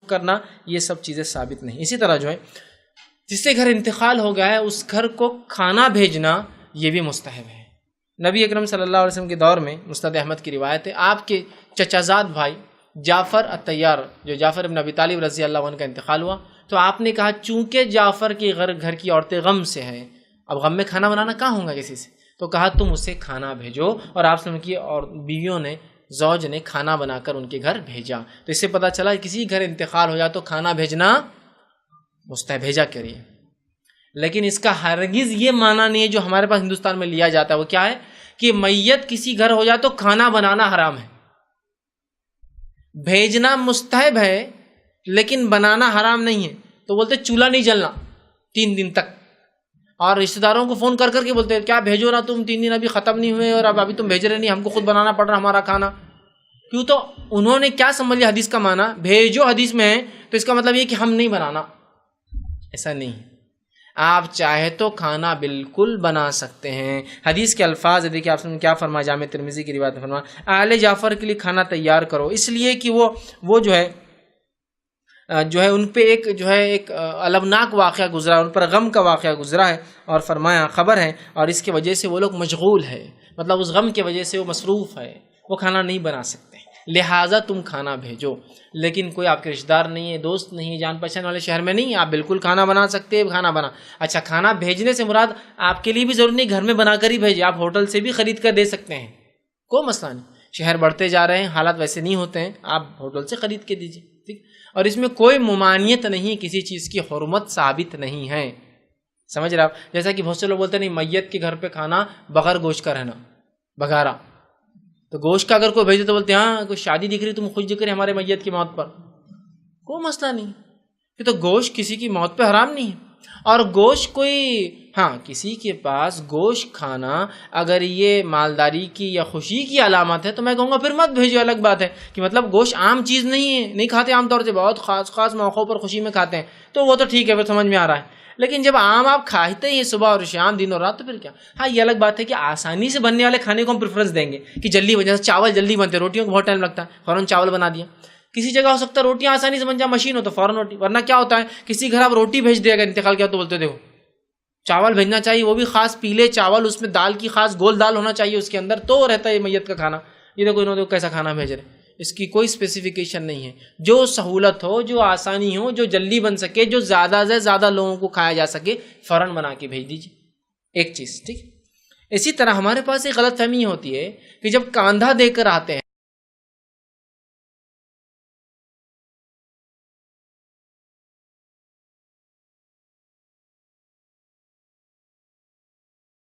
کرنا، یہ سب چیزیں ثابت نہیں۔ اسی طرح جو ہے جس سے گھر انتقال ہو گیا ہے اس گھر کو کھانا بھیجنا یہ بھی مستحب ہے۔ نبی اکرم صلی اللہ علیہ وسلم کے دور میں مسند احمد کی روایت ہے، آپ کے چچا زاد بھائی جعفر الطیار، جو جعفر ابن ابی طالب رضی اللہ عنہ کا انتقال ہوا، تو آپ نے کہا چونکہ جعفر کے گھر کی عورتیں غم سے ہیں، اب غم میں کھانا بنانا کہاں ہوگا کسی سے، تو کہا تم اسے کھانا بھیجو، اور آپ سے ان کی اور بیویوں نے، زوج نے کھانا بنا کر ان کے گھر بھیجا۔ تو اس سے پتہ چلا کسی گھر انتقال ہو جائے تو کھانا بھیجنا مستحب بھیجا کریے۔ لیکن اس کا ہرگز یہ معنی نہیں ہے جو ہمارے پاس ہندوستان میں لیا جاتا ہے، وہ کیا ہے کہ میت کسی گھر ہو جائے تو کھانا بنانا حرام ہے۔ بھیجنا مستحب ہے لیکن بنانا حرام نہیں ہے۔ تو بولتے چولہا نہیں جلنا 3 دن تک، اور رشتہ داروں کو فون کر کر کے بولتے کیا بھیجو نا تم، 3 دن ابھی ختم نہیں ہوئے اور ابھی تم بھیج رہے نہیں، ہم کو خود بنانا پڑ رہا ہمارا کھانا۔ کیوں؟ تو انہوں نے کیا سمجھ لیا حدیث کا معنی، بھیجو حدیث میں ہے تو اس کا مطلب یہ کہ ہم نہیں بنانا، ایسا نہیں۔ آپ چاہے تو کھانا بالکل بنا سکتے ہیں۔ حدیث کے الفاظ دیکھیے آپ نے کیا فرمایا، جامع ترمذی کی روایت میں فرمایا آل جعفر کے لیے کھانا تیار کرو، اس لیے کہ وہ جو ہے ان پہ ایک المناک واقعہ گزرا، ان پر غم کا واقعہ گزرا ہے، اور فرمایا خبر ہے، اور اس کی وجہ سے وہ لوگ مشغول ہے، مطلب اس غم کی وجہ سے وہ مصروف ہے، وہ کھانا نہیں بنا سکتے، لہٰذا تم کھانا بھیجو۔ لیکن کوئی آپ کے رشتہ دار نہیں ہے، دوست نہیں ہے، جان پہچان والے شہر میں نہیں، آپ بالکل کھانا بنا سکتے ہیں، کھانا بنا۔ اچھا، کھانا بھیجنے سے مراد آپ کے لیے بھی ضروری نہیں گھر میں بنا کر ہی بھیجے، آپ ہوٹل سے بھی خرید کر دے سکتے ہیں، کوئی مسئلہ نہیں۔ شہر بڑھتے جا رہے ہیں، حالات ویسے نہیں ہوتے ہیں، آپ ہوٹل سے خرید کے دیجیے، ٹھیک۔ اور اس میں کوئی ممانعت نہیں، کسی چیز کی حرمت ثابت نہیں ہے، سمجھ رہے آپ؟ جیسا کہ بہت سے لوگ بولتے ہیں نہیں میت کے گھر پہ کھانا بغیر گوشت کا رہنا، بغارہ، تو گوشت کا اگر کوئی بھیجے تو بولتے ہیں ہاں کوئی شادی دکھ رہی، تم خوش دکھ رہے ہمارے میت کی موت پر، کوئی مسئلہ نہیں، یہ تو گوشت کسی کی موت پہ حرام نہیں ہے۔ اور گوشت کسی کے پاس گوشت کھانا اگر یہ مالداری کی یا خوشی کی علامت ہے تو میں کہوں گا پھر مت بھیجو، الگ بات ہے کہ مطلب گوشت عام چیز نہیں ہے، نہیں کھاتے عام طور سے، بہت خاص موقعوں پر خوشی میں کھاتے ہیں، تو وہ تو ٹھیک ہے، پھر سمجھ میں آ رہا ہے۔ لیکن جب عام آپ کھاتے ہیں صبح اور شام، دن اور رات، تو پھر کیا؟ ہاں یہ الگ بات ہے کہ آسانی سے بننے والے کھانے کو ہم پریفرنس دیں گے کہ جلدی بن جائے، چاول جلدی بنتے ہیں، روٹیوں کو بہت ٹائم لگتا ہے، فوراً چاول بنا دیا۔ کسی جگہ ہو سکتا ہے روٹیاں آسانی سے بن جائے، مشین ہو تو فوراً روٹی، ورنہ کیا ہوتا ہے کسی گھر آپ روٹی بھیج دے، اگر انتقال کیا تو بولتے دیکھو چاول بھیجنا چاہیے، وہ بھی خاص پیلے چاول، اس میں دال کی خاص گول دال ہونا چاہیے اس کے اندر، تو رہتا ہے میت کا کھانا۔ یہ دیکھو انہوں نے کیسا کھانا بھیج رہے، اس کی کوئی اسپیسیفیکیشن نہیں ہے۔ جو سہولت ہو، جو آسانی ہو، جو جلدی بن سکے، جو زیادہ سے زیادہ لوگوں کو کھایا جا سکے، فوراً بنا کے بھیج دیجیے، ایک چیز، ٹھیک۔ اسی طرح ہمارے پاس ایک غلط فہمی ہوتی ہے کہ جب کاندھا دے کر آتے ہیں